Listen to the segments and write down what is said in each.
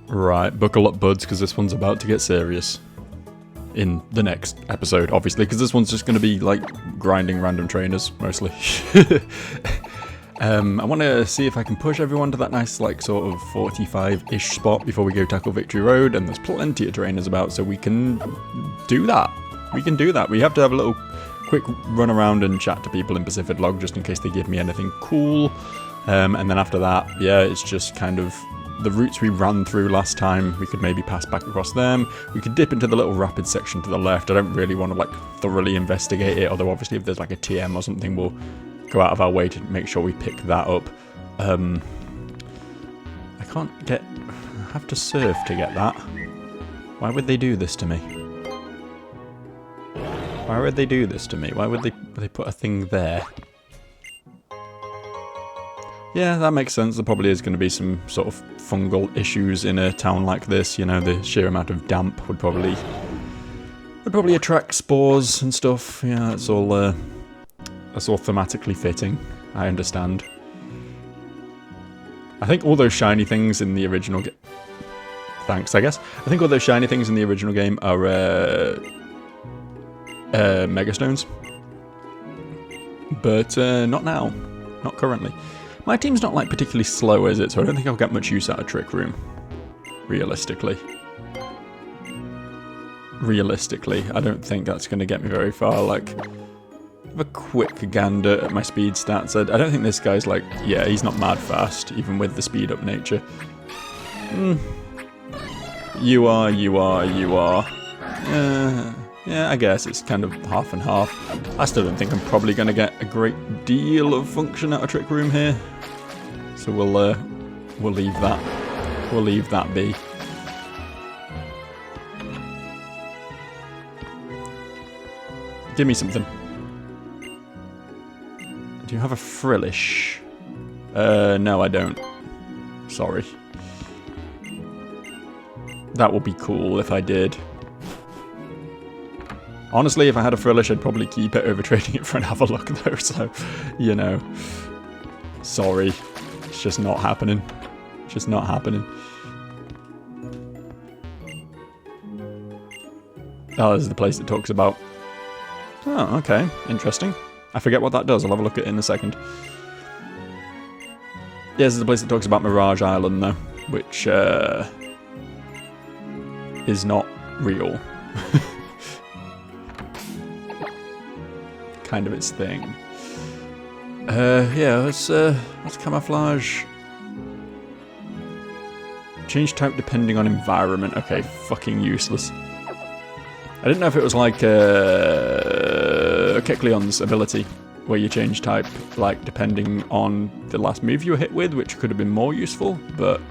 Right, buckle up, buds, because this one's about to get serious. In the next episode, obviously, because this one's just going to be, like, grinding random trainers, mostly. I want to see if I can push everyone to that nice, like, sort of 45-ish spot before we go tackle Victory Road, and there's plenty of trainers about, so we can do that. We can do that. We have to have a little quick run around and chat to people in Pacific Log, just in case they give me anything cool. And then after that, yeah, it's just kind of the routes we ran through last time. We could maybe pass back across them. We could dip into the little rapid section to the left. I don't really want to, like, thoroughly investigate it, although obviously if there's, like, a TM or something, we'll go out of our way to make sure we pick that up. I can't get... I have to surf to get that. Why would they do this to me? Why would they do this to me? Why would they put a thing there? Yeah, that makes sense. There probably is going to be some sort of fungal issues in a town like this. You know, the sheer amount of damp would probably attract spores and stuff. Yeah, that's all thematically fitting. I understand. I think all those shiny things in the original game... Thanks, I guess. I think all those shiny things in the original game are Megastones. But not now. Not currently. My team's not, like, particularly slow, is it? So I don't think I'll get much use out of Trick Room. Realistically. Realistically, I don't think that's going to get me very far. Like, have a quick gander at my speed stats. I don't think this guy's, like... Yeah, he's not mad fast, even with the speed-up nature. You are. Yeah, I guess it's kind of half and half. I still don't think I'm probably going to get a great deal of function out of Trick Room here. So we'll leave that. We'll leave that be. Give me something. Do you have a Frillish? No, I don't. Sorry. That would be cool if I did. Honestly, if I had a Frillish, I'd probably keep it over trading it for an Avalok, though, so, you know. Sorry. It's just not happening. Just not happening. Oh, this is the place that talks about... Oh, okay. Interesting. I forget what that does. I'll have a look at it in a second. Yeah, this is the place that talks about Mirage Island, though, which, is not real. Kind of its thing. Yeah, let's camouflage. Change type depending on environment. Okay, fucking useless. I didn't know if it was like Kecleon's ability, where you change type, like, depending on the last move you were hit with, which could have been more useful, but...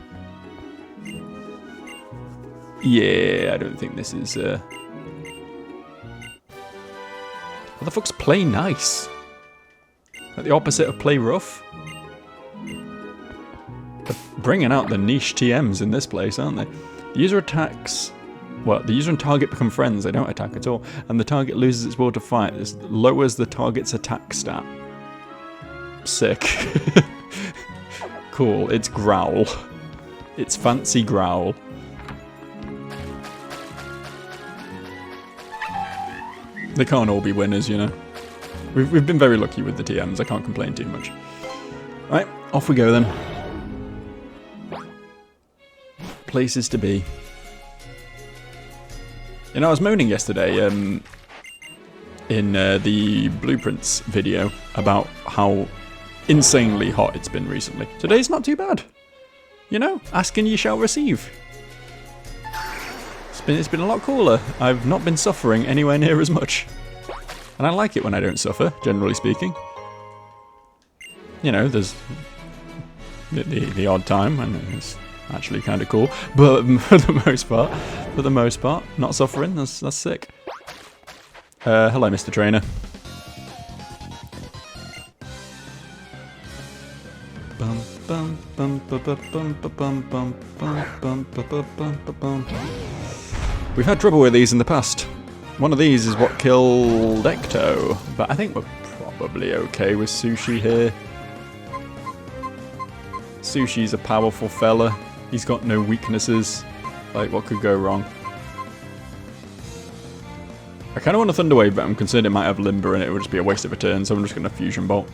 Yeah, I don't think this is, What the fuck's play nice? Like the opposite of play rough? They're bringing out the niche TMs in this place, aren't they? The user attacks... Well, the user and target become friends, they don't attack at all. And the target loses its will to fight. This lowers the target's attack stat. Sick. Cool, it's Growl. It's fancy Growl. They can't all be winners, you know. We've been very lucky with the TMs, I can't complain too much. Right, off we go then. Places to be. You know, I was moaning yesterday in the Blueprints video about how insanely hot it's been recently. Today's not too bad. You know, ask and you shall receive. It's been a lot cooler. I've not been suffering anywhere near as much. And I like it when I don't suffer, generally speaking. You know, there's the odd time, and it's actually kind of cool. But for the most part, not suffering. That's sick. Hello, Mr. Trainer. We've had trouble with these in the past. One of these is what killed Ecto, but I think we're probably okay with Sushi here. Sushi's a powerful fella. He's got no weaknesses. Like, what could go wrong? I kind of want a Thunder Wave, but I'm concerned it might have Limber and it would just be a waste of a turn, so I'm just going to Fusion Bolt.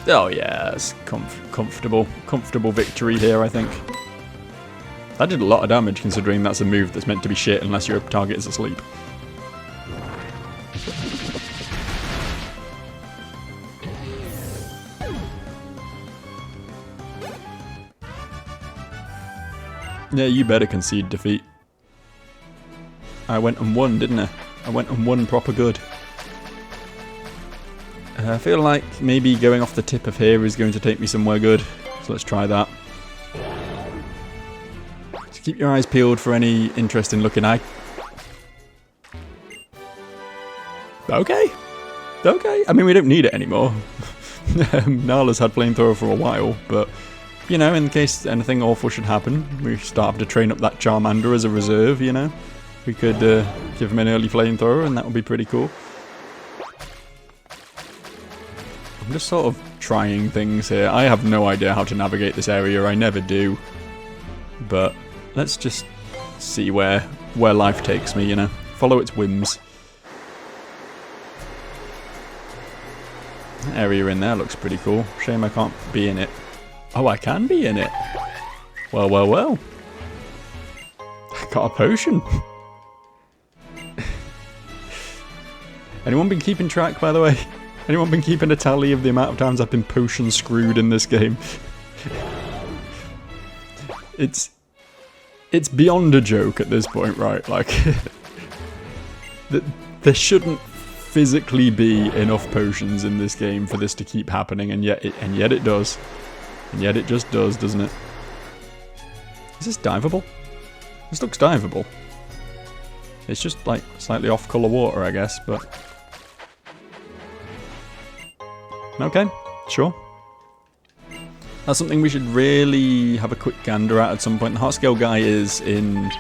Oh yeah, it's comfortable victory here, I think. That did a lot of damage considering that's a move that's meant to be shit unless your target is asleep. Yeah, you better concede defeat. I went and won, didn't I? I went and won proper good. I feel like maybe going off the tip of here is going to take me somewhere good. So let's try that. Just keep your eyes peeled for any interesting looking eye. Okay. Okay. I mean, we don't need it anymore. Nala's had Flamethrower for a while, but... You know, in case anything awful should happen, we start to train up that Charmander as a reserve, you know? We could give him an early Flamethrower and that would be pretty cool. I'm just sort of trying things here. I have no idea how to navigate this area, I never do. But let's just see where life takes me, you know? Follow its whims. That area in there looks pretty cool. Shame I can't be in it. Oh, I can be in it. Well, well, well. I got a potion. Anyone been keeping track, by the way? Anyone been keeping a tally of the amount of times I've been potion screwed in this game? It's beyond a joke at this point, right? Like, there shouldn't physically be enough potions in this game for this to keep happening, and yet it does. And yet it just does, doesn't it? Is this diveable? This looks diveable. It's just like slightly off colour water, I guess, but... Okay, sure. That's something we should really have a quick gander at some point. The Heartscale guy is in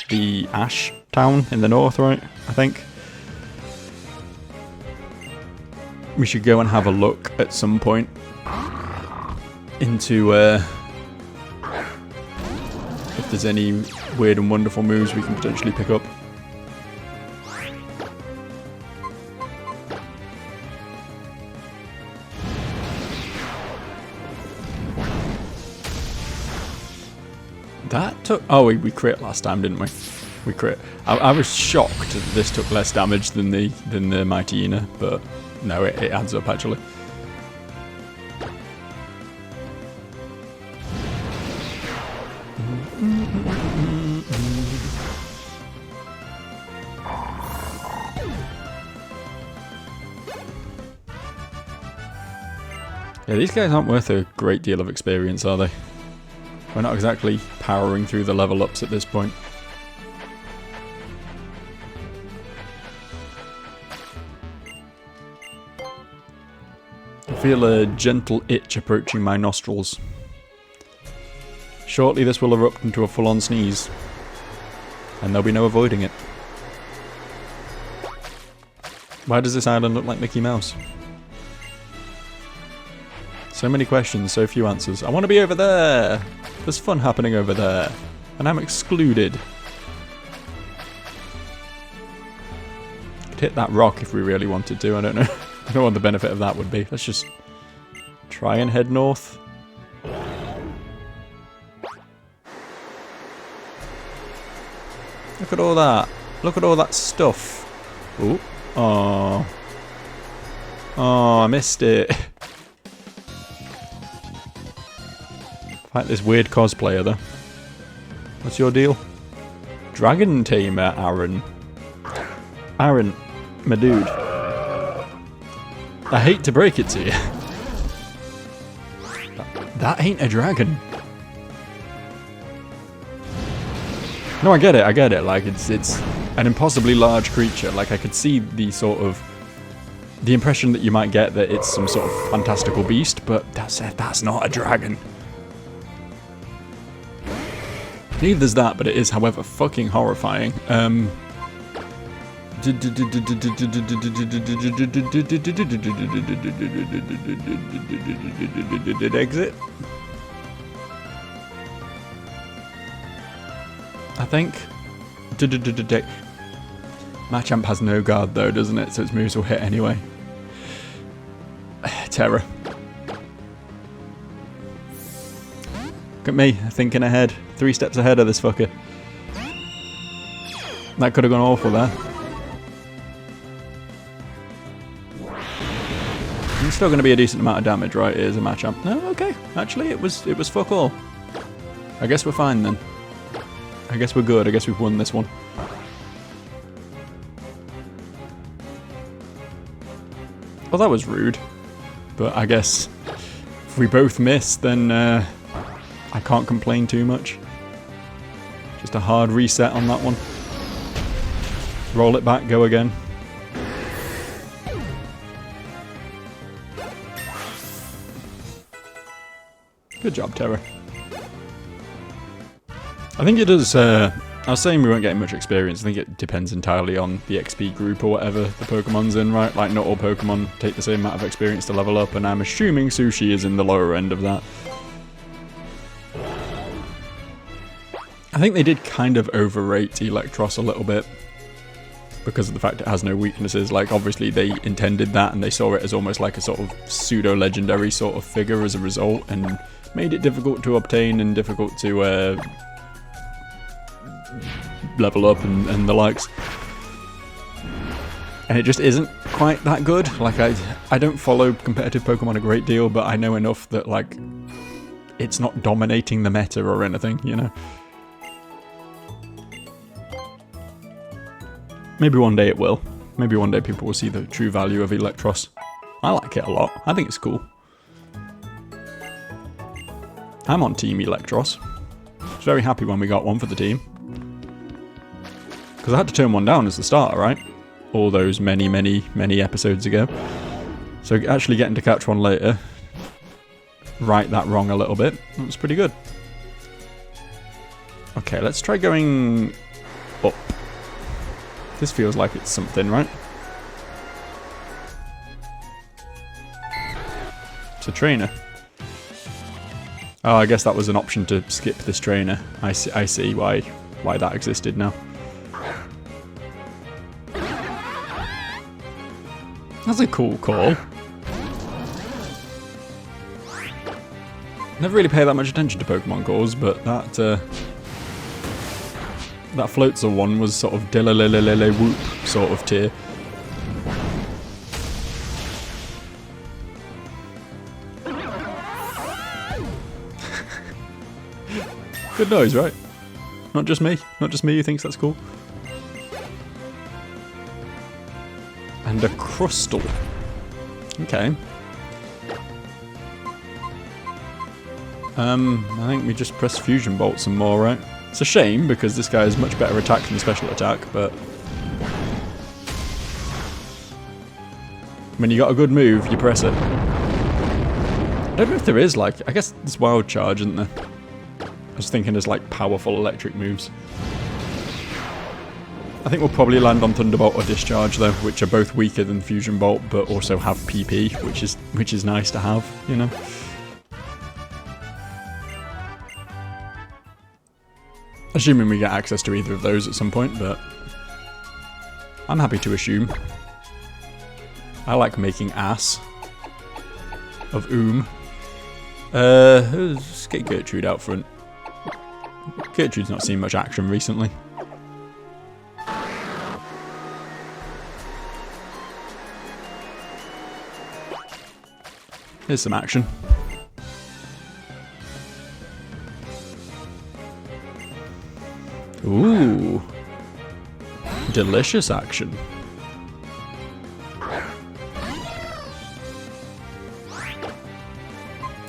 the Ash town in the north, right? I think. We should go and have a look at some point into if there's any weird and wonderful moves we can potentially pick up. That took... Oh, we crit last time, didn't we? We crit. I was shocked that this took less damage than the Mightyena, but no, it adds up actually. Yeah, these guys aren't worth a great deal of experience, are they? We're not exactly powering through the level ups at this point. I feel a gentle itch approaching my nostrils. Shortly this will erupt into a full-on sneeze. And there'll be no avoiding it. Why does this island look like Mickey Mouse? So many questions, so few answers. I want to be over there! There's fun happening over there. And I'm excluded. Could hit that rock if we really wanted to, I don't know. I don't know what the benefit of that would be. Let's just try and head north. Look at all that. Look at all that stuff. Ooh. Oh. Oh, I missed it. Fight this weird cosplayer though. What's your deal? Dragon Tamer, Aaron. Aaron, my dude. I hate to break it to you. That ain't a dragon. No, I get it. Like, it's an impossibly large creature. Like, I could see the sort of... the impression that you might get that it's some sort of fantastical beast, but that's not a dragon. Neither's that, but it is, however, fucking horrifying. Exit. I think. Machamp has no guard though, doesn't it? So its moves will hit anyway. Terror. Look at me, thinking ahead. 3 steps ahead of this fucker. That could have gone awful there. It's still going to be a decent amount of damage, right? It is a Machamp. No, okay. Actually, it was fuck all. I guess we're fine then. I guess we're good. I guess we've won this one. Well, that was rude. But I guess if we both miss, then I can't complain too much. Just a hard reset on that one. Roll it back, go again. Good job, Terra. I think it does, I was saying we weren't getting much experience. I think it depends entirely on the XP group or whatever the Pokemon's in, right? Like, not all Pokemon take the same amount of experience to level up, and I'm assuming Sushi is in the lower end of that. I think they did kind of overrate Electros a little bit because of the fact it has no weaknesses. Like, obviously they intended that and they saw it as almost like a sort of pseudo-legendary sort of figure as a result, and made it difficult to obtain and difficult to level up and the likes. And it just isn't quite that good. Like, I don't follow competitive Pokemon a great deal, but I know enough that, like, it's not dominating the meta or anything, you know? Maybe one day it will. Maybe one day people will see the true value of Electros. I like it a lot. I think it's cool. I'm on Team Electros. I was very happy when we got one for the team. Because I had to turn one down as the starter, right? All those many, many, many episodes ago. So actually getting to catch one later, right that wrong a little bit, that was pretty good. Okay, let's try going up. This feels like it's something, right? It's a trainer. Oh, I guess that was an option to skip this trainer. I see why that existed now. That's a cool call. Never really pay that much attention to Pokemon calls, but that Floatzel one was sort of dilalililile whoop sort of tier. Good noise, right? Not just me. Not just me who thinks that's cool. And a Crustle. Okay. I think we just press Fusion Bolt some more, right? It's a shame, because this guy has much better attack than special attack, but when you got a good move, you press it. I don't know if there is, like, I guess there's Wild Charge, isn't there? I was thinking there's, like, powerful electric moves. I think we'll probably land on Thunderbolt or Discharge, though, which are both weaker than Fusion Bolt, but also have PP, which is nice to have, you know? Assuming we get access to either of those at some point, but I'm happy to assume. I like making ass of Let's get Gertrude out front. Gertrude's not seen much action recently. Here's some action. Ooh. Delicious action.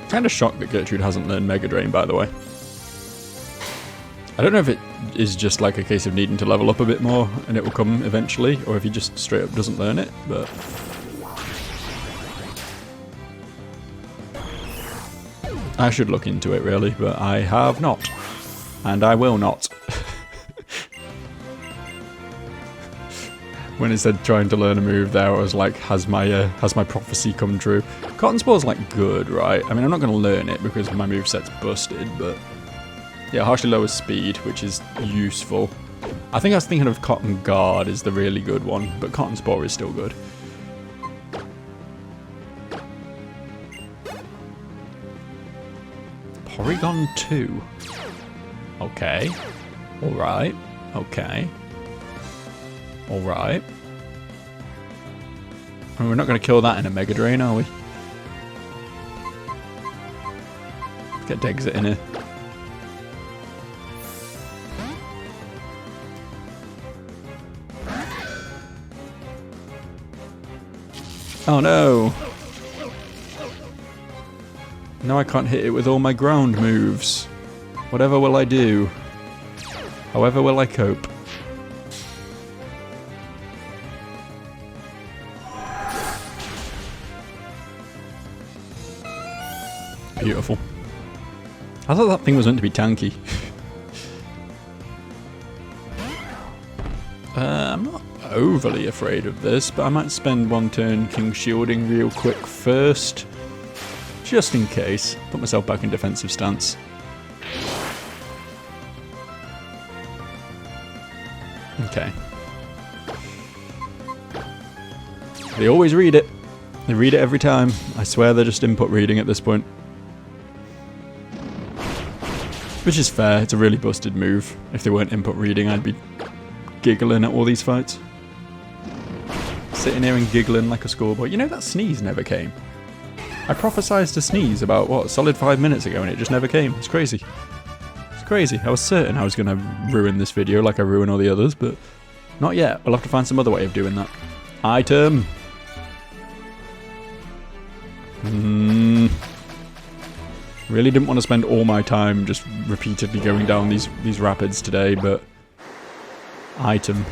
Kind of shocked that Gertrude hasn't learned Mega Drain, by the way. I don't know if it is just like a case of needing to level up a bit more and it will come eventually, or if he just straight up doesn't learn it, but I should look into it really, but I have not. And I will not. When it said trying to learn a move there, I was like, has my prophecy come true? Cotton Spore's like good, right? I mean, I'm not going to learn it because my moveset's busted, but yeah, harshly lowers speed, which is useful. I think I was thinking of Cotton Guard is the really good one, but Cotton Spore is still good. Porygon 2. Okay. Alright. Okay. Alright. We're not going to kill that in a Mega Drain, are we? Get Dexit in here. Oh no! Now I can't hit it with all my ground moves. Whatever will I do? However will I cope? Beautiful. I thought that thing was meant to be tanky. I'm not overly afraid of this, but I might spend one turn King Shielding real quick first. Just in case. Put myself back in defensive stance. Okay. They always read it. They read it every time. I swear they're just input reading at this point. Which is fair, it's a really busted move. If they weren't input reading, I'd be giggling at all these fights. Sitting here and giggling like a schoolboy. You know, that sneeze never came. I prophesized a sneeze about, what, a solid 5 minutes ago and it just never came. It's crazy. It's crazy. I was certain I was going to ruin this video like I ruin all the others, but not yet. We'll have to find some other way of doing that. Item! Really didn't want to spend all my time just repeatedly going down these rapids today, but item.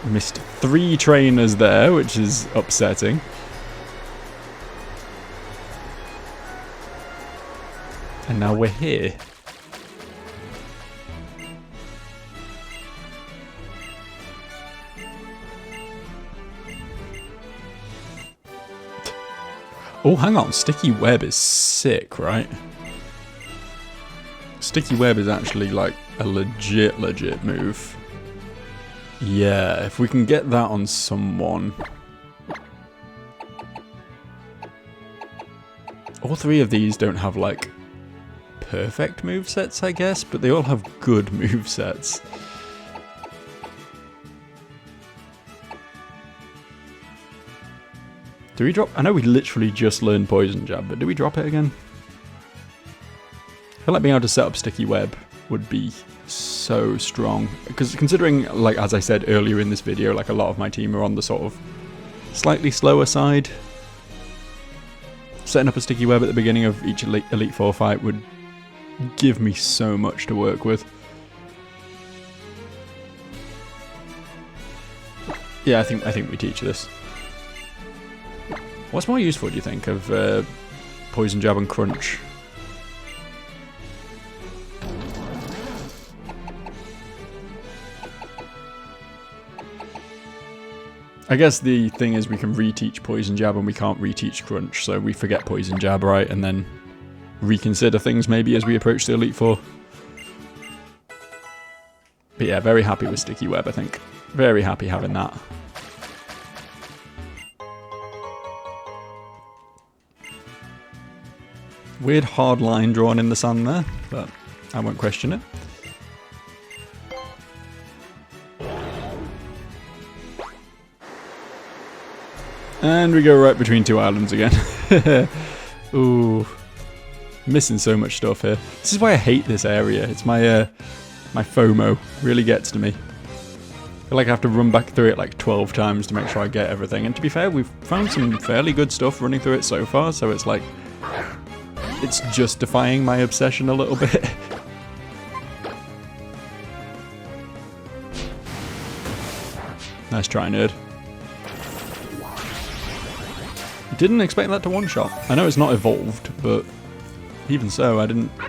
Missed 3 trainers there, which is upsetting. And now we're here. Oh, hang on. Sticky Web is sick, right? Sticky Web is actually like a legit move. Yeah, if we can get that on someone. All 3 of these don't have like perfect movesets, I guess, but they all have good movesets. Do we drop? I know we literally just learned Poison Jab, but do we drop it again? I feel like being able to set up Sticky Web would be so strong. Because considering, like as I said earlier in this video, like a lot of my team are on the sort of slightly slower side. Setting up a Sticky Web at the beginning of each Elite Four fight would give me so much to work with. Yeah, I think we teach this. What's more useful, do you think, of Poison Jab and Crunch? I guess the thing is we can reteach Poison Jab and we can't reteach Crunch, so we forget Poison Jab, right, and then reconsider things maybe as we approach the Elite Four. But yeah, very happy with Sticky Web, I think. Very happy having that. Weird hard line drawn in the sand there, but I won't question it. And we go right between 2 islands again. Ooh. Missing so much stuff here. This is why I hate this area. It's my my FOMO. Really gets to me. I feel like I have to run back through it like 12 times to make sure I get everything. And to be fair, we've found some fairly good stuff running through it so far, so it's like it's justifying my obsession a little bit. Nice try, nerd. Didn't expect that to one-shot. I know it's not evolved, but even so, I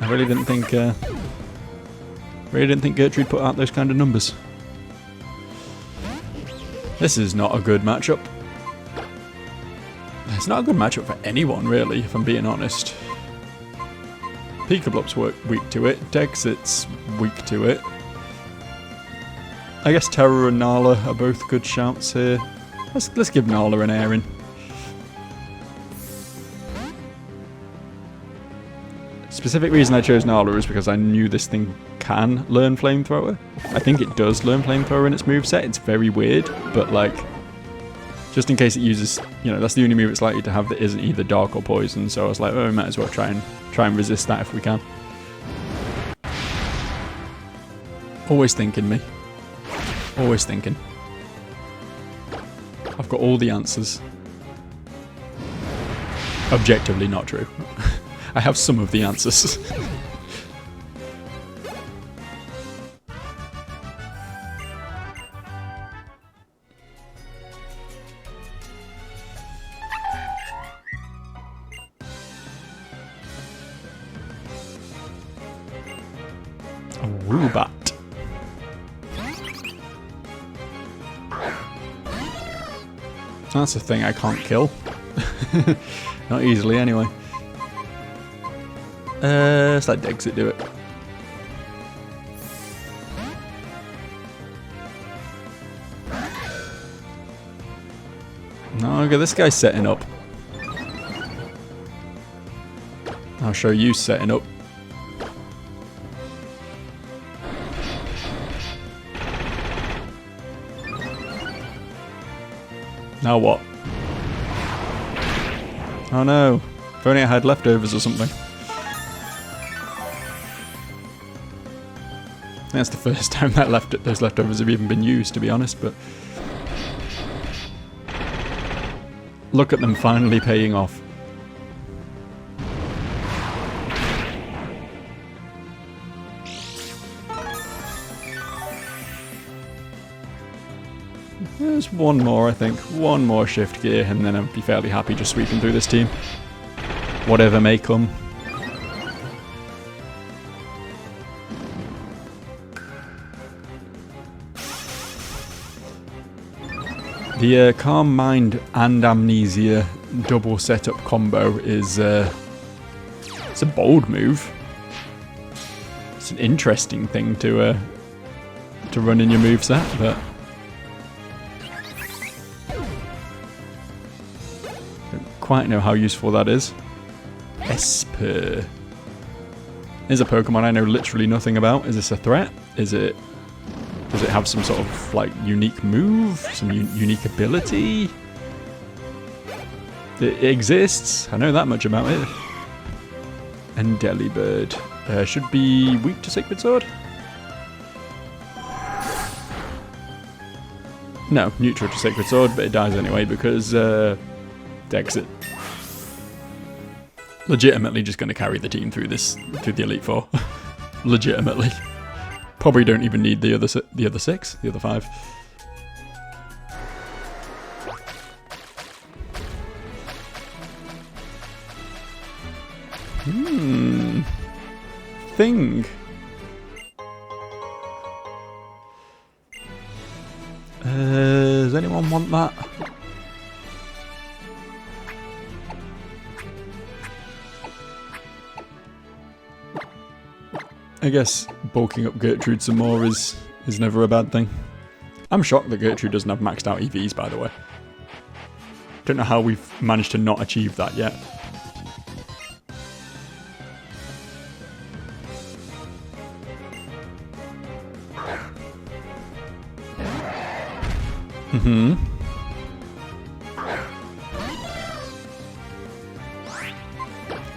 really didn't think Gertrude put out those kind of numbers. This is not a good matchup. It's not a good matchup for anyone, really, if I'm being honest. Pikablop's weak to it. Dexit's weak to it. I guess Terra and Nala are both good shouts here. Let's give Nala an airing. Specific reason I chose Nala is because I knew this thing can learn Flamethrower. I think it does learn Flamethrower in its moveset. It's very weird, but like, just in case it uses, you know, that's the only move it's likely to have that isn't either Dark or Poison. So I was like, oh, we might as well try and resist that if we can. Always thinking me. Always thinking. I've got all the answers. Objectively not true. I have some of the answers. A Woobat. That's a thing I can't kill. Not easily, anyway. Let's let Dexit do it. No, look at this guy setting up. I'll show you setting up. Now what? Oh no. If only I had leftovers or something. That's the first time that those leftovers have even been used, to be honest, but look at them finally paying off. There's one more, I think. One more shift gear, and then I'll be fairly happy just sweeping through this team. Whatever may come. The Calm Mind and Amnesia double setup combo is it's a bold move. It's an interesting thing to run in your moveset, but don't quite know how useful that is. Esper is a Pokemon I know literally nothing about. Is this a threat? Does it have some sort of like unique move? Some unique ability? It exists. I know that much about it. And Delibird should be weak to Sacred Sword. No, neutral to Sacred Sword, but it dies anyway because Dexit. Legitimately just going to carry the team through the Elite Four. Legitimately. Probably don't even need the other 5. Thing. Does anyone want that? I guess bulking up Gertrude some more is never a bad thing. I'm shocked that Gertrude doesn't have maxed out EVs, by the way. Don't know how we've managed to not achieve that yet.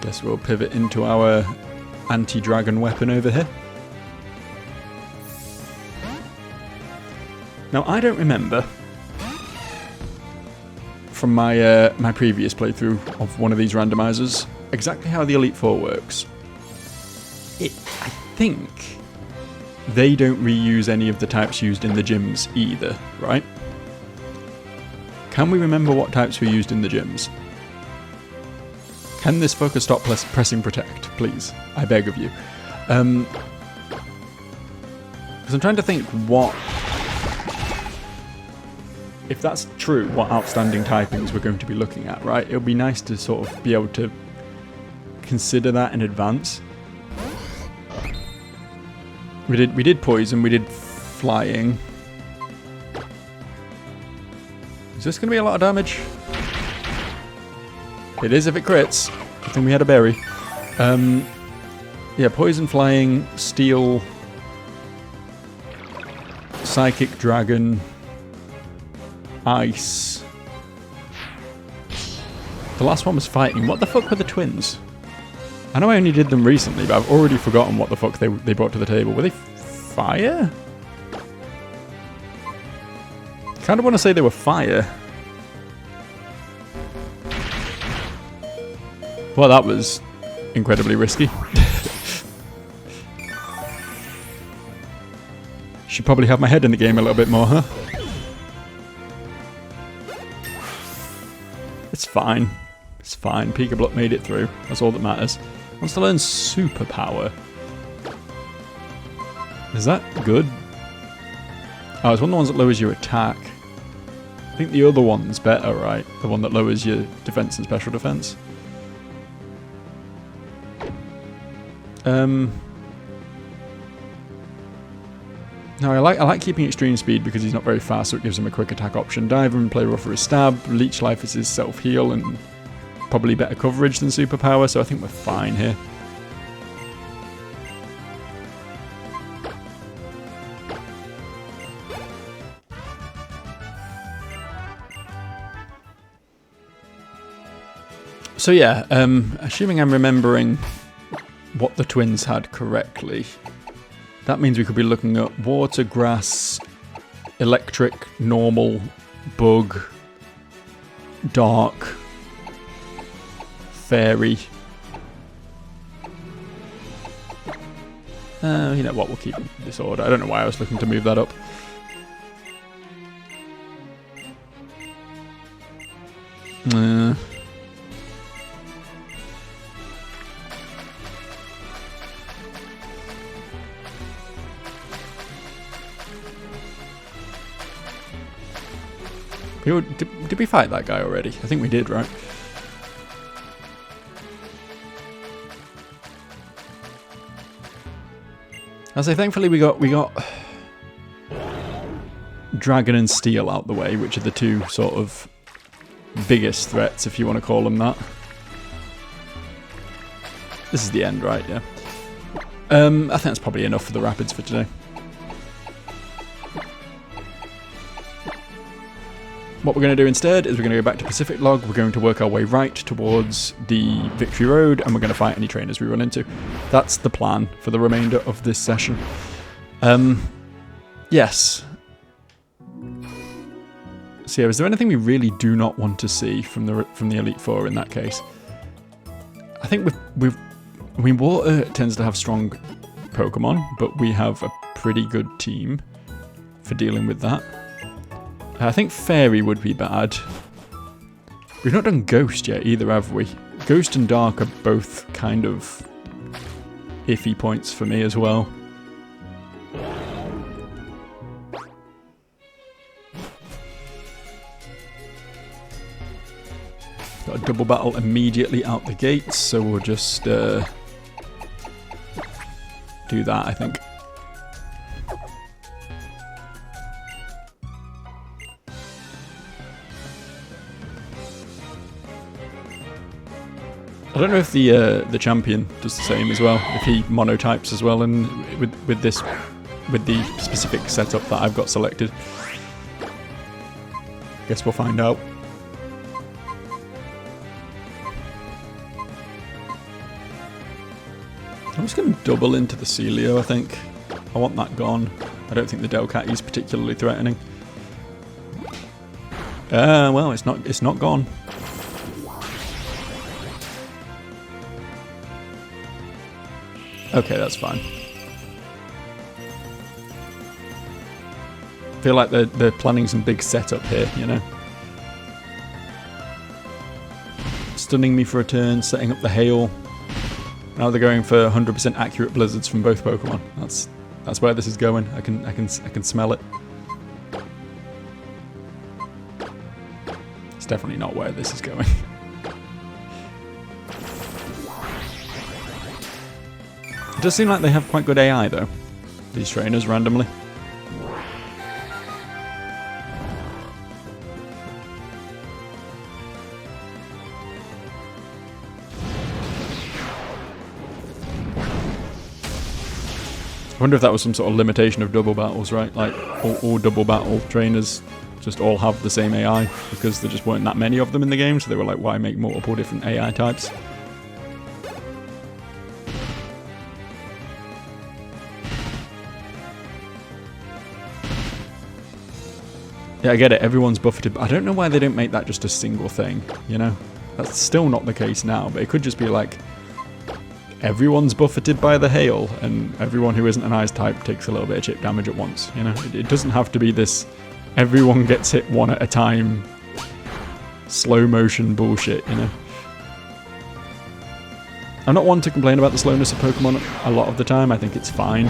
Guess we'll pivot into our anti-dragon weapon over here. Now I don't remember from my my previous playthrough of one of these randomizers exactly how the Elite Four works. I think they don't reuse any of the types used in the gyms either, right? Can we remember what types were used in the gyms? Can this fucker stop pressing protect, please? I beg of you. Because I'm trying to think what if that's true, what outstanding typings we're going to be looking at, right? It would be nice to sort of be able to consider that in advance. We did poison, we did flying. Is this going to be a lot of damage? It is if it crits. I think we had a berry. Yeah, poison, flying, steel, psychic dragon, ice. The last one was fighting. What the fuck were the twins? I know I only did them recently, but I've already forgotten what the fuck they brought to the table. Were they fire? Kind of want to say they were fire. Well, that was incredibly risky. Should probably have my head in the game a little bit more, huh? It's fine. It's fine. Pika made it through. That's all that matters. Wants to learn superpower. Is that good? Oh, it's one of the ones that lowers your attack. I think the other one's better, right? The one that lowers your defense and special defense. No, I like keeping extreme speed because he's not very fast, so it gives him a quick attack option. Diver and play rough for his stab. Leech life is his self-heal and probably better coverage than superpower, so I think we're fine here. So yeah, assuming I'm remembering what the twins had correctly, that means we could be looking at water, grass, electric, normal, bug, dark, fairy. You know what, we'll keep this order. I don't know why I was looking to move that up. Did we fight that guy already? I think we did, right? I say, thankfully we got Dragon and Steel out the way, which are the two sort of biggest threats, if you want to call them that. This is the end, right? Yeah. I think that's probably enough for the Rapids for today. What we're going to do instead is we're going to go back to Pacific Log, we're going to work our way right towards the Victory Road, and we're going to fight any trainers we run into. That's the plan for the remainder of this session. Yes. So yeah, is there anything we really do not want to see from the Elite Four in that case? I think I mean, Water tends to have strong Pokemon, but we have a pretty good team for dealing with that. I think Fairy would be bad. We've not done Ghost yet either, have we? Ghost and Dark are both kind of iffy points for me as well. Got a double battle immediately out the gates, so we'll just do that, I think. I don't know if the champion does the same as well, if he monotypes as well, and with the specific setup that I've got selected. Guess we'll find out. I'm just going to double into the Celio, I think. I want that gone. I don't think the Delcat is particularly threatening. Well, it's not gone. Okay, that's fine. I feel like they're planning some big setup here, you know. Stunning me for a turn, setting up the hail. Now they're going for 100% accurate blizzards from both Pokemon. That's where this is going. I can smell it. definitely not where this is going. It does seem like they have quite good AI though, these trainers randomly. I wonder if that was some sort of limitation of double battles, right? Like, all double battle trainers just all have the same AI, because there just weren't that many of them in the game, so they were like, why make multiple different AI types? Yeah, I get it, everyone's buffeted, but I don't know why they didn't make that just a single thing, you know? That's still not the case now, but it could just be like, everyone's buffeted by the hail, and everyone who isn't an ice type takes a little bit of chip damage at once, you know? It doesn't have to be this, everyone gets hit one at a time, slow motion bullshit, you know? I'm not one to complain about the slowness of Pokemon a lot of the time, I think it's fine.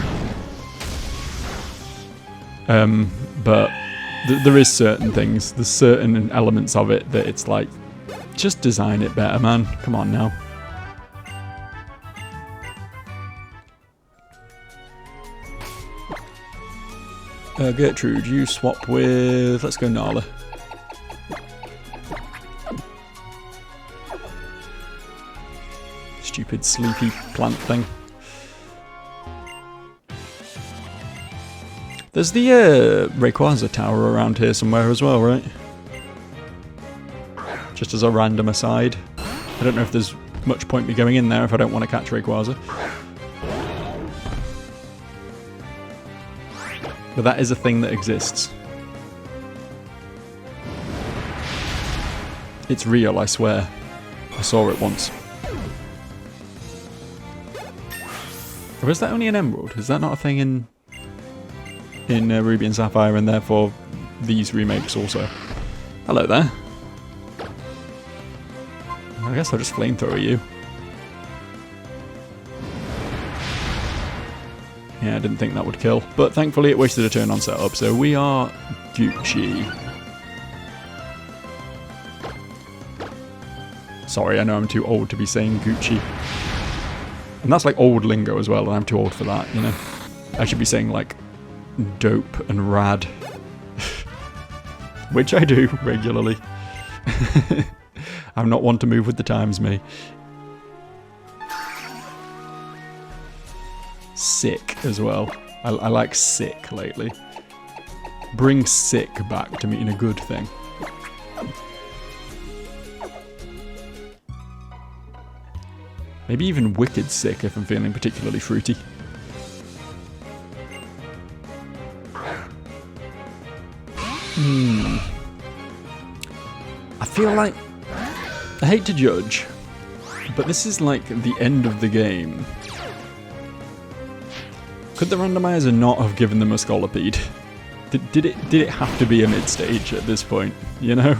But there is certain things, there's certain elements of it that it's like, just design it better, man. Come on now. Gertrude, you swap with... let's go Nala. Stupid sleepy plant thing. There's the Rayquaza tower around here somewhere as well, right? Just as a random aside. I don't know if there's much point me going in there if I don't want to catch Rayquaza. But that is a thing that exists. It's real, I swear. I saw it once. Or is that only an emerald? Is that not a thing in Ruby and Sapphire, and therefore these remakes also? Hello there. I guess I'll just flamethrower you. Yeah, I didn't think that would kill, but thankfully it wasted a turn on setup, so we are Gucci. Sorry, I know I'm too old to be saying Gucci. And that's like old lingo as well, and I'm too old for that, you know? I should be saying like dope and rad. Which I do regularly. I'm not one to move with the times, me. Sick as well. I like sick lately. Bring sick back to mean a good thing. Maybe even wicked sick if I'm feeling particularly fruity. I feel like... I hate to judge, but this is like the end of the game. Could the randomizer not have given them a Scolipede? Did it have to be a mid-stage at this point, you know?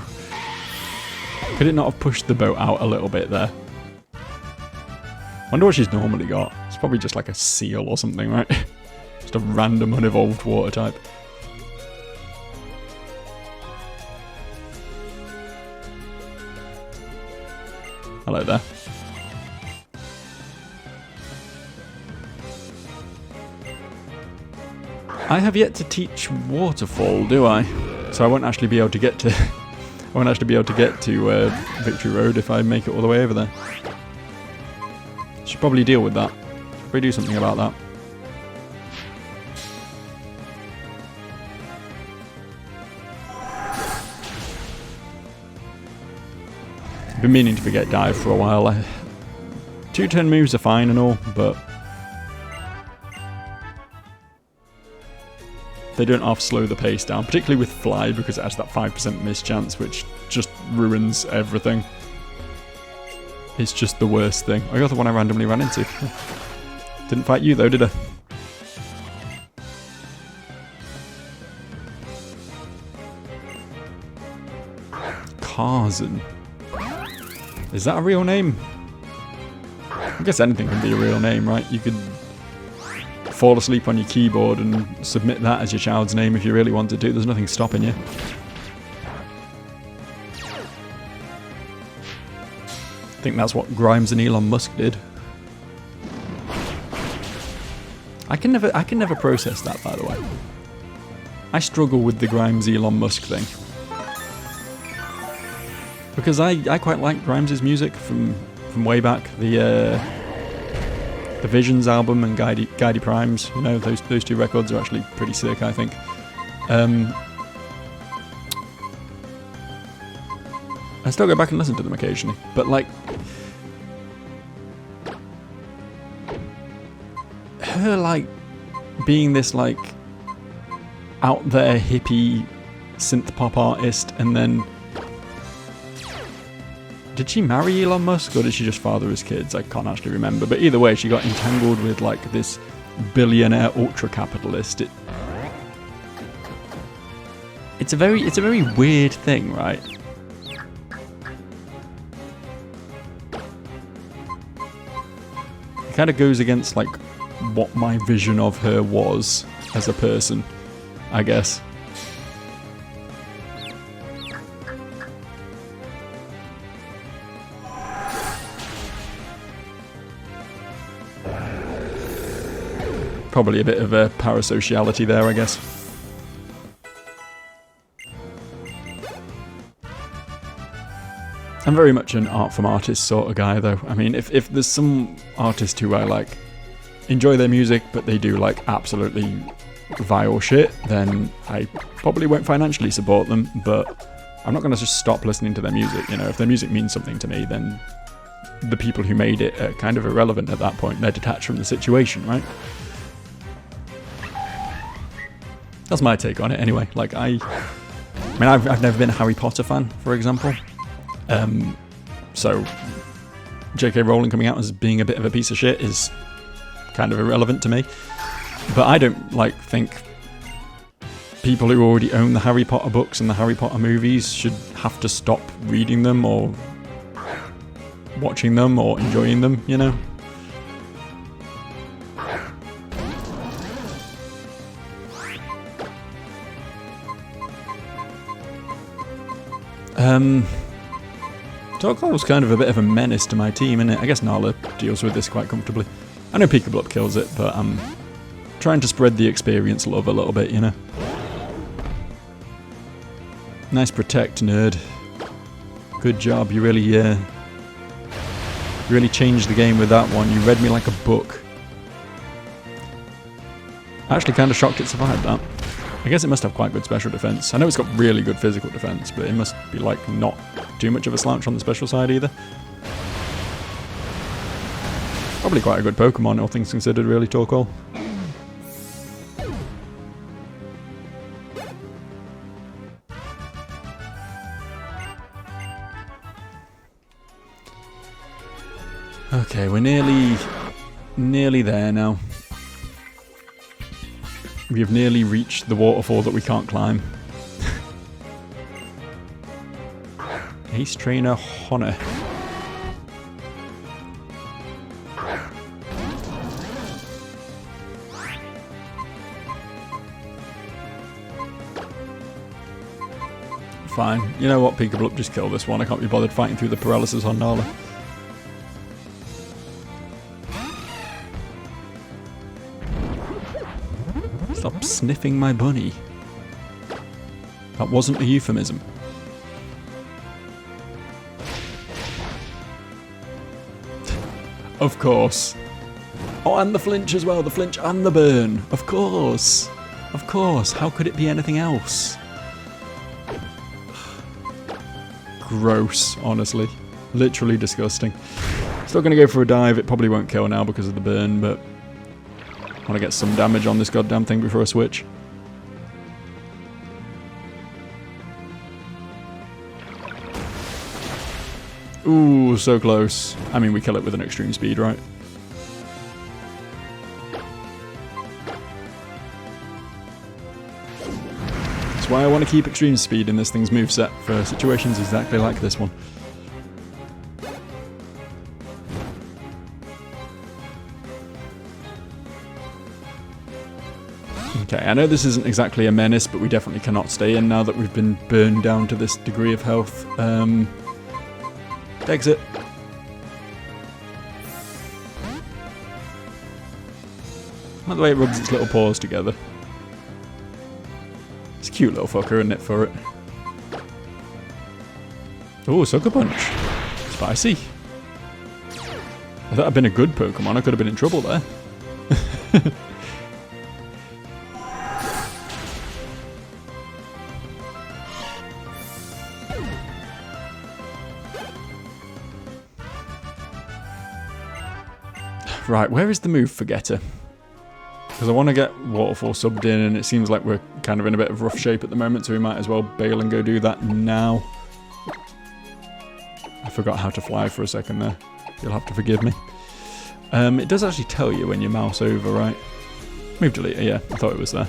Could it not have pushed the boat out a little bit there? Wonder what she's normally got. It's probably just like a seal or something, right? Just a random unevolved water type. Hello there. I have yet to teach Waterfall, do I? So I won't actually be able to get to... I won't actually be able to get to Victory Road if I make it all the way over there. Should probably deal with that. Should probably do something about that. I've been meaning to forget dive for a while. 2-turn moves are fine and all, but they don't half slow the pace down, particularly with Fly, because it has that 5% miss chance, which just ruins everything. It's just the worst thing. I got the one I randomly ran into. Didn't fight you though, did I? Karzan. Is that a real name? I guess anything can be a real name, right? You could fall asleep on your keyboard and submit that as your child's name if you really wanted to. There's nothing stopping you. think that's what Grimes and Elon Musk did. I can never process that, by the way. I struggle with the Grimes Elon Musk thing. Because I quite like Grimes' music from way back. The Visions album and Guidey Primes, you know, those two records are actually pretty sick, I think. I still go back and listen to them occasionally, but like her like being this like out there hippie synth pop artist, and then did she marry Elon Musk or did she just father his kids? I can't actually remember, but either way she got entangled with like this billionaire ultra capitalist. It's a very weird thing, right? It kind of goes against like what my vision of her was as a person, I guess. Probably a bit of a parasociality there, I guess. I'm very much an art from artist sort of guy, though. I mean, if there's some artist who I like enjoy their music, but they do like absolutely vile shit, then I probably won't financially support them, but I'm not going to just stop listening to their music. You know, if their music means something to me, then the people who made it are kind of irrelevant at that point. They're detached from the situation, right? That's my take on it, anyway. Like, I mean, I've never been a Harry Potter fan, for example. So J.K. Rowling coming out as being a bit of a piece of shit is kind of irrelevant to me. But I don't, like, think people who already own the Harry Potter books and the Harry Potter movies should have to stop reading them or watching them or enjoying them, you know? Torkoal's kind of a bit of a menace to my team, isn't it? I guess Nala deals with this quite comfortably. I know Pikachu kills it, but I'm trying to spread the experience love a little bit, you know? Nice protect, nerd. Good job, you really changed the game with that one. You read me like a book. I actually kind of shocked it survived that. I guess it must have quite good special defense. I know it's got really good physical defense, but it must be like not too much of a slouch on the special side either. Probably quite a good Pokemon, all things considered, really, Torkoal. Okay, we're nearly there now. We have nearly reached the waterfall that we can't climb. Ace Trainer Honor. Fine. You know what, Pikachu, just kill this one. I can't be bothered fighting through the paralysis on Nala. Stop sniffing my bunny. That wasn't a euphemism. Of course. Oh, and the flinch as well. The flinch and the burn. Of course. Of course. How could it be anything else? Gross, honestly. Literally disgusting. Still going to go for a dive. It probably won't kill now because of the burn, but I want to get some damage on this goddamn thing before I switch. Ooh, so close. I mean, we kill it with an extreme speed, right? That's why I want to keep extreme speed in this thing's moveset for situations exactly like this one. Okay, I know this isn't exactly a menace, but we definitely cannot stay in now that we've been burned down to this degree of health. Exit. Not the way it rubs its little paws together. It's a cute little fucker, isn't it, for it? Oh, Sucker Punch. Spicy. If that had been a good Pokemon, I could have been in trouble there. Right, where is the move Forgetter? Because I want to get Waterfall subbed in, and it seems like we're kind of in a bit of rough shape at the moment, so we might as well bail and go do that now. I forgot how to fly for a second there. You'll have to forgive me. It does actually tell you when you mouse over, right? Move deleter, yeah, I thought it was there.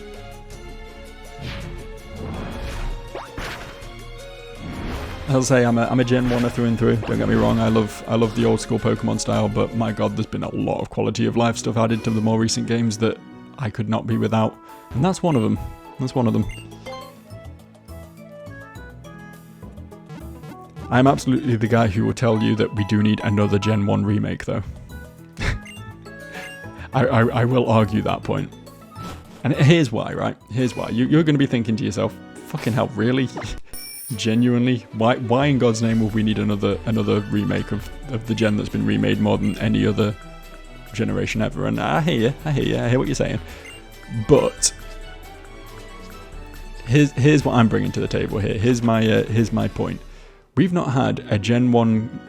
I'll say I'm a Gen 1er through and through, don't get me wrong, I love the old school Pokemon style, but my god, there's been a lot of quality of life stuff added to the more recent games that I could not be without, and that's one of them. That's one of them. I'm absolutely the guy who will tell you that we do need another Gen 1 remake, though. I will argue that point. And here's why, right? Here's why. You're going to be thinking to yourself, fucking hell, really? Genuinely? Why in God's name would we need another remake of the gen that's been remade more than any other generation ever? And I hear what you're saying. But here's what I'm bringing to the table here. Here's my point. We've not had a Gen 1,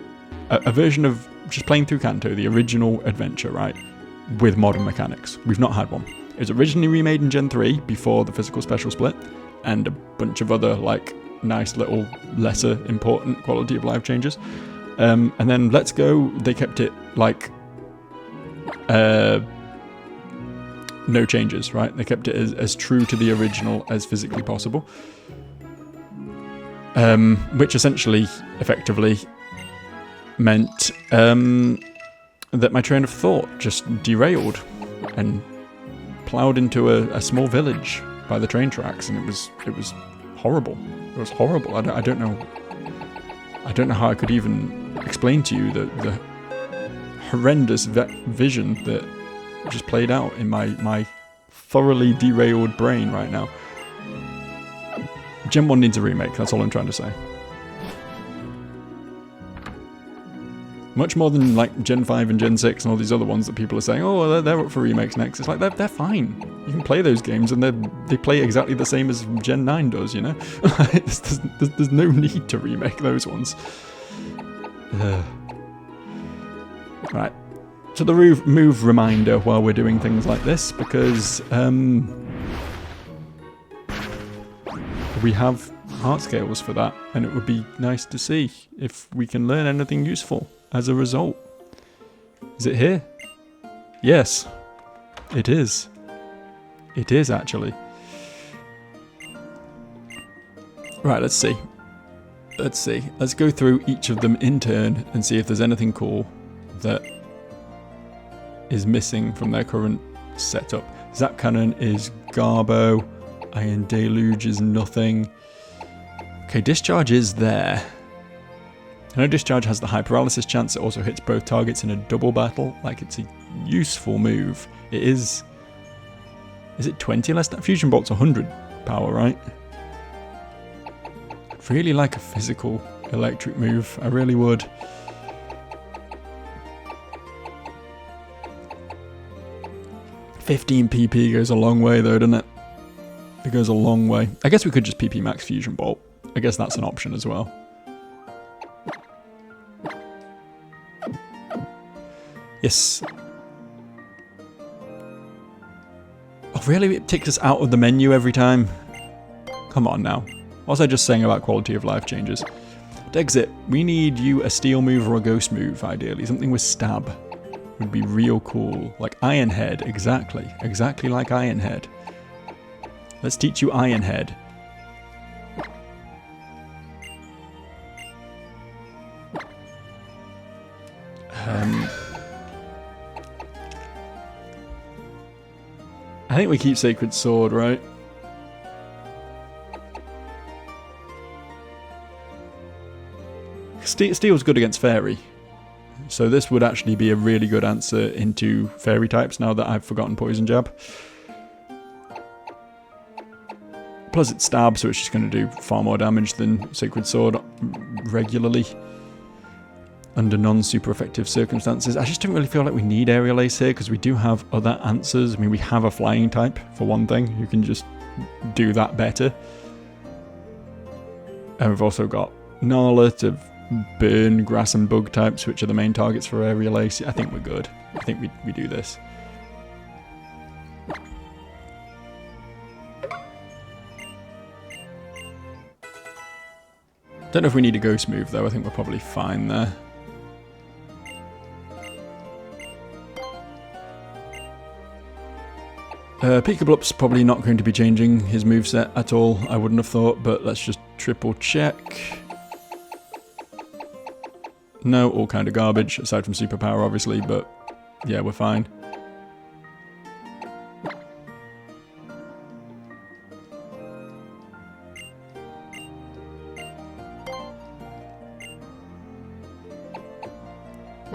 a version of just playing through Kanto, the original adventure, right? With modern mechanics. We've not had one. It was originally remade in Gen 3 before the physical special split, and a bunch of other, like, nice little lesser important quality of life changes. And then Let's Go, they kept it, like, no changes, right? They kept it as true to the original as physically possible. Which essentially, effectively, meant that my train of thought just derailed and ploughed into a small village by the train tracks, and it was horrible. It was horrible. I don't know how I could even explain to you the horrendous vision that just played out in my thoroughly derailed brain right now. Gen 1 needs a remake, that's all I'm trying to say. Much more than like Gen 5 and Gen 6 and all these other ones that people are saying, oh, they're up for remakes next. It's like, they're fine. You can play those games and they play exactly the same as Gen 9 does, you know? There's no need to remake those ones. Right. So the move reminder while we're doing things like this, because we have heart scales for that, and it would be nice to see if we can learn anything useful as a result. Is it here? Yes, it is. It is, actually. Right, let's see. Let's go through each of them in turn and see if there's anything cool that is missing from their current setup. Zap Cannon is Garbo. Iron Deluge is nothing. Okay, Discharge is there. I know Discharge has the high paralysis chance. It also hits both targets in a double battle. Like, it's a useful move. It is... Is it 20 less? Fusion Bolt's 100 power, right? I'd really like a physical electric move. I really would. $15 PP goes a long way, though, doesn't it? It goes a long way. I guess we could just PP Max Fusion Bolt. I guess that's an option as well. Yes. Oh, really? It takes us out of the menu every time? Come on now. What was I just saying about quality of life changes? Exit. We need you a steel move or a ghost move, ideally. Something with stab would be real cool. Like Iron Head, exactly. Exactly like Iron Head. Let's teach you Iron Head. I think we keep Sacred Sword, right? Steel's good against Fairy. So this would actually be a really good answer into fairy types now that I've forgotten Poison Jab. Plus it's stab, so it's just going to do far more damage than Sacred Sword regularly under non-super effective circumstances. I just don't really feel like we need Aerial Ace here because we do have other answers. I mean, we have a flying type for one thing who can just do that better. And we've also got Nala to burn grass and bug types, which are the main targets for Aerial Ace. I think we're good. I think we do this. Don't know if we need a ghost move though, I think we're probably fine there. Peekablup's probably not going to be changing his moveset at all, I wouldn't have thought, but let's just triple check. No, all kind of garbage, aside from superpower obviously, but yeah, we're fine.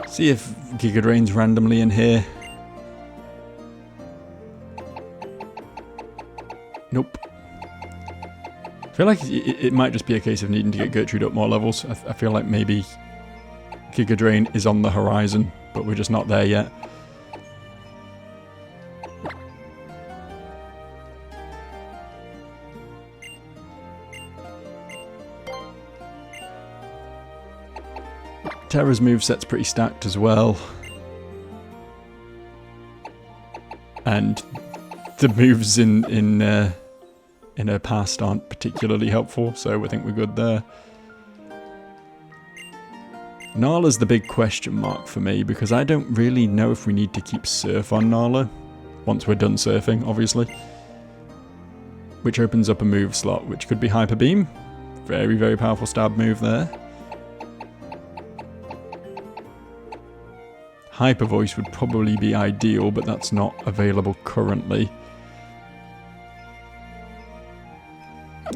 See if Giga Drain's randomly in here. Nope. I feel like it might just be a case of needing to get Gertrude up more levels. I feel like maybe Giga Drain is on the horizon, but we're just not there yet. Terra's moveset's pretty stacked as well. And the moves in her past aren't particularly helpful, so I think we're good there. Nala's the big question mark for me, because I don't really know if we need to keep Surf on Nala, once we're done surfing, obviously. Which opens up a move slot, which could be Hyper Beam. Very, very powerful stab move there. Hyper Voice would probably be ideal, but that's not available currently.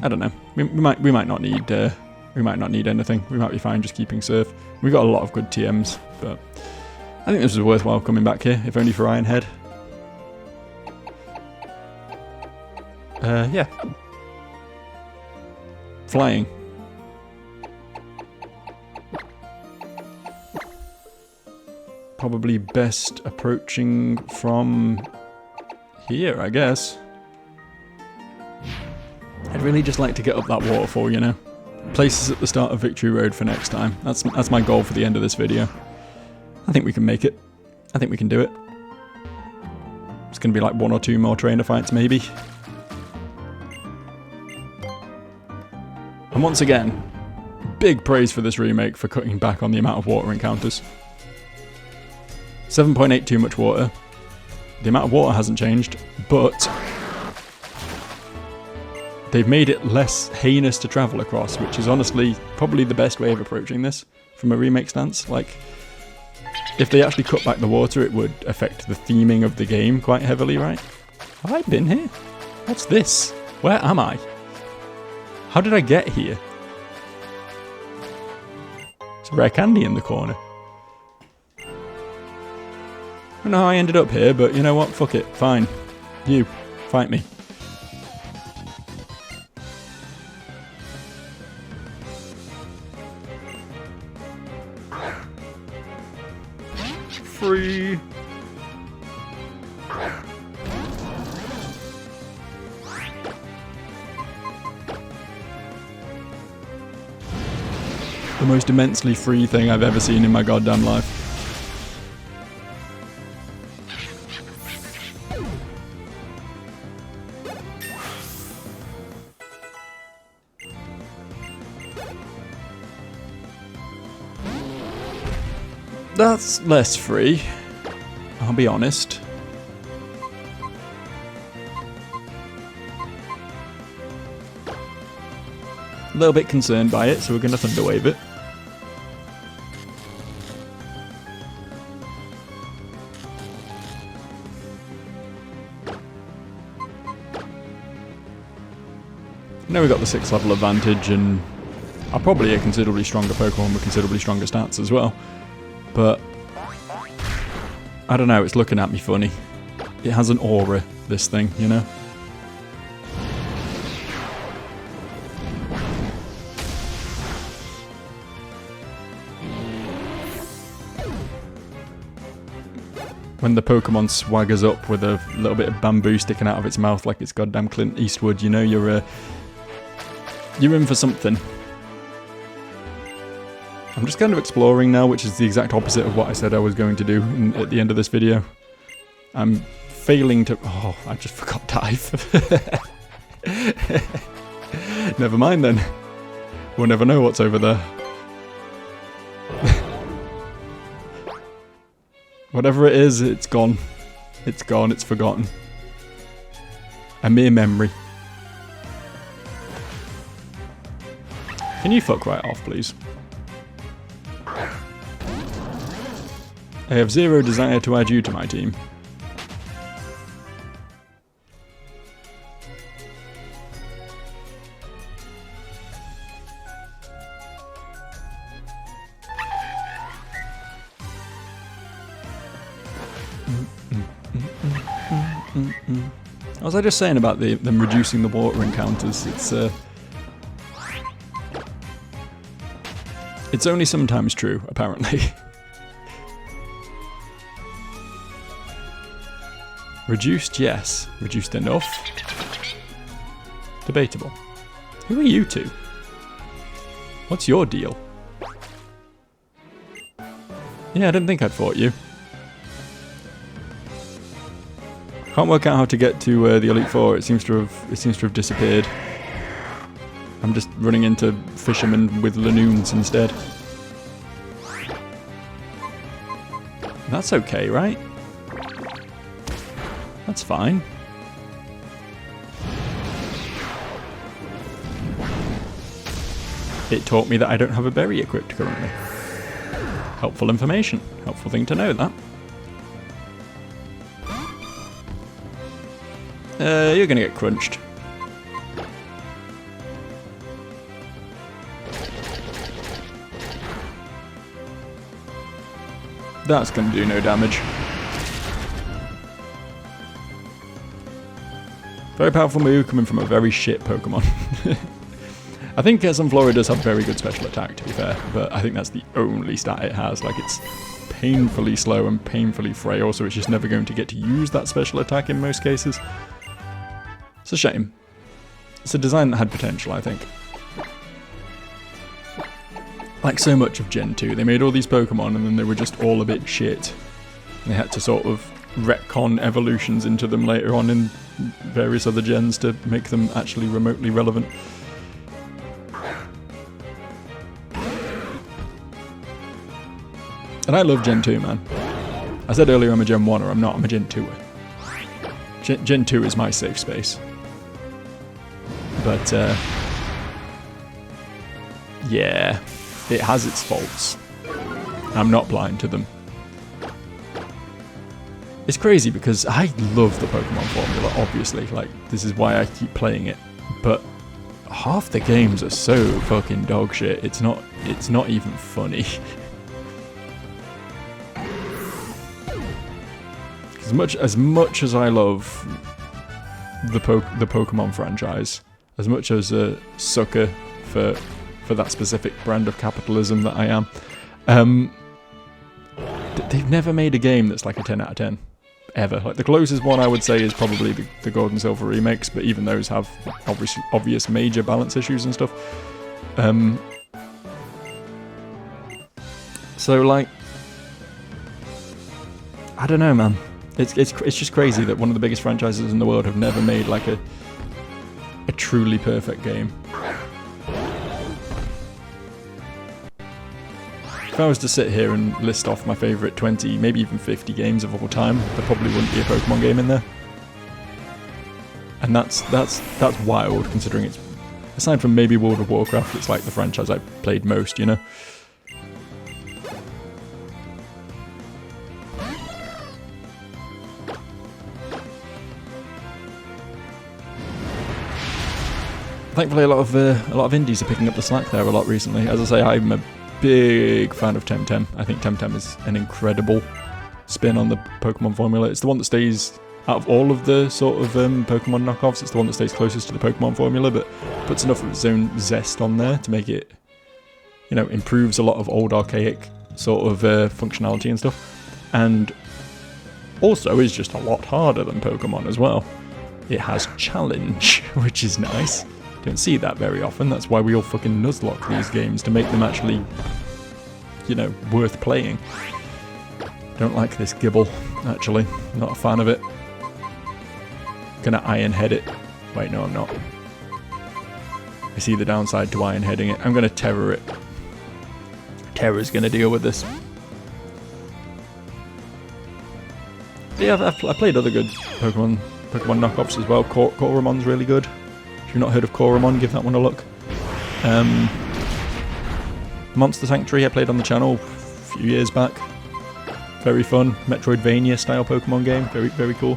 I don't know. We might not need anything. We might be fine just keeping Surf. We've got a lot of good TMs, but I think this was worthwhile coming back here, if only for Ironhead. Yeah. Flying. Probably best approaching from here, I guess. I'd really just like to get up that waterfall, you know. Places at the start of Victory Road for next time. That's my goal for the end of this video. I think we can make it. I think we can do it. It's going to be like 1 or 2 more trainer fights, maybe. And once again, big praise for this remake for cutting back on the amount of water encounters. 7.8 too much water. The amount of water hasn't changed, but they've made it less heinous to travel across, which is honestly probably the best way of approaching this from a remake stance. Like, if they actually cut back the water, it would affect the theming of the game quite heavily, right? Have I been here? What's this? Where am I? How did I get here? There's a rare candy in the corner. I don't know how I ended up here, but you know what? Fuck it. Fine. You. Fight me. Free. The most immensely free thing I've ever seen in my goddamn life. That's less free, I'll be honest. A little bit concerned by it, so we're going to Thunderwave it. Now we've got the 6th level advantage and are probably a considerably stronger Pokemon with considerably stronger stats as well. but I don't know, it's looking at me funny. It has an aura, this thing, you know? When the Pokemon swaggers up with a little bit of bamboo sticking out of its mouth like it's goddamn Clint Eastwood, you know you're in for something. I'm just kind of exploring now, which is the exact opposite of what I said I was going to do at the end of this video. I'm failing to... Oh, I just forgot dive. Never mind then. We'll never know what's over there. Whatever it is, it's gone. It's gone, it's forgotten. A mere memory. Can you fuck right off, please? I have zero desire to add you to my team. Was I just saying about them reducing the water encounters? It's only sometimes true, apparently. Reduced, yes. Reduced enough? Debatable. Who are you two? What's your deal? Yeah, I didn't think I'd fought you. Can't work out how to get to the Elite Four. It seems to have disappeared. I'm just running into fishermen with Lanoons instead. That's okay, right? That's fine. It taught me that I don't have a berry equipped currently. Helpful information. Helpful thing to know, that. You're gonna get crunched. That's gonna do no damage. Very powerful move coming from a very shit Pokemon. I think Sunflora does have very good special attack, to be fair, but I think that's the only stat it has. Like, it's painfully slow and painfully frail, so it's just never going to get to use that special attack in most cases. It's a shame. It's a design that had potential, I think. Like so much of Gen 2, they made all these Pokemon and then they were just all a bit shit. They had to sort of retcon evolutions into them later on in various other gens to make them actually remotely relevant. And I love Gen 2, man. I said earlier I'm a Gen 1er, I'm not, I'm a Gen 2er. Gen 2 is my safe space. But, yeah, it has its faults. I'm not blind to them. It's crazy because I love the Pokemon formula, obviously. Like, this is why I keep playing it. But half the games are so fucking dog shit. It's not even funny. As much as I love the Pokemon franchise, as much as a sucker for that specific brand of capitalism that I am, they've never made a game that's like a 10 out of 10. Ever. Like, the closest one I would say is probably the Gold and Silver remakes, but even those have obvious major balance issues and stuff. So, like, I don't know, man. It's just crazy that one of the biggest franchises in the world have never made like a truly perfect game. If I was to sit here and list off my favourite 20, maybe even 50 games of all time, there probably wouldn't be a Pokemon game in there. And that's wild, considering it's, aside from maybe World of Warcraft, it's like the franchise I played most, you know? Thankfully, a lot of indies are picking up the slack there a lot recently. As I say, I'm a big fan of Temtem. I think Temtem is an incredible spin on the Pokemon formula. It's the one that stays, out of all of the sort of Pokemon knockoffs, it's the one that stays closest to the Pokemon formula, but puts enough of its own zest on there to make it, you know, improves a lot of old archaic sort of functionality and stuff. And also is just a lot harder than Pokemon as well. It has challenge, which is nice. Don't see that very often. That's why we all fucking Nuzlocke these games, to make them actually, you know, worth playing. Don't like this Gibble, actually. Not a fan of it. Gonna Iron Head it. Wait, no, I'm not. I see the downside to Iron Heading it. I'm gonna Terror it. Terror's gonna deal with this. Yeah, I've played other good Pokemon knockoffs as well. Coramon's really good. If you've not heard of Coramon, give that one a look. Monster Sanctuary I played on the channel a few years back. Very fun, Metroidvania style Pokemon game. Very, very cool.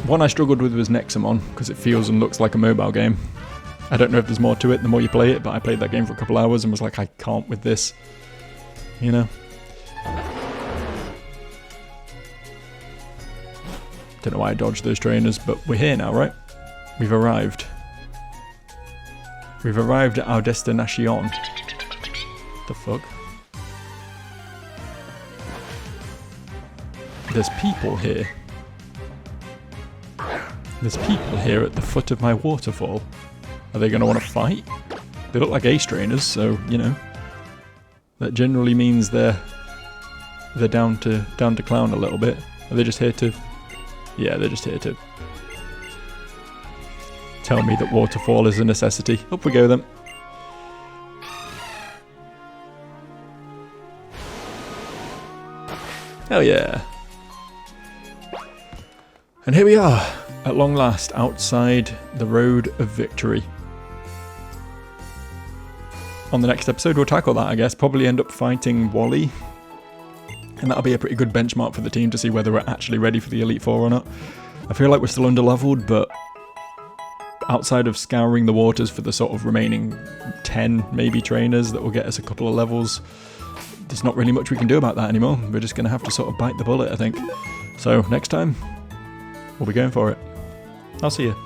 One I struggled with was Nexamon, because it feels and looks like a mobile game. I don't know if there's more to it the more you play it, but I played that game for a couple hours and was like, I can't with this. You know? Don't know why I dodged those trainers, but we're here now, right? We've arrived. We've arrived at our destination. The fuck? There's people here. There's people here at the foot of my waterfall. Are they going to want to fight? They look like ace trainers, so, you know. That generally means they're down to clown a little bit. Are they just here to... Yeah, they're just here to tell me that waterfall is a necessity. Up we go then. Hell yeah. And here we are, at long last, outside the Road of Victory. On the next episode we'll tackle that, I guess. Probably end up fighting Wally. And that'll be a pretty good benchmark for the team to see whether we're actually ready for the Elite Four or not. I feel like we're still under-leveled, but outside of scouring the waters for the sort of remaining 10, maybe, trainers that will get us a couple of levels, there's not really much we can do about that anymore. We're just going to have to sort of bite the bullet, I think. So, next time, we'll be going for it. I'll see you.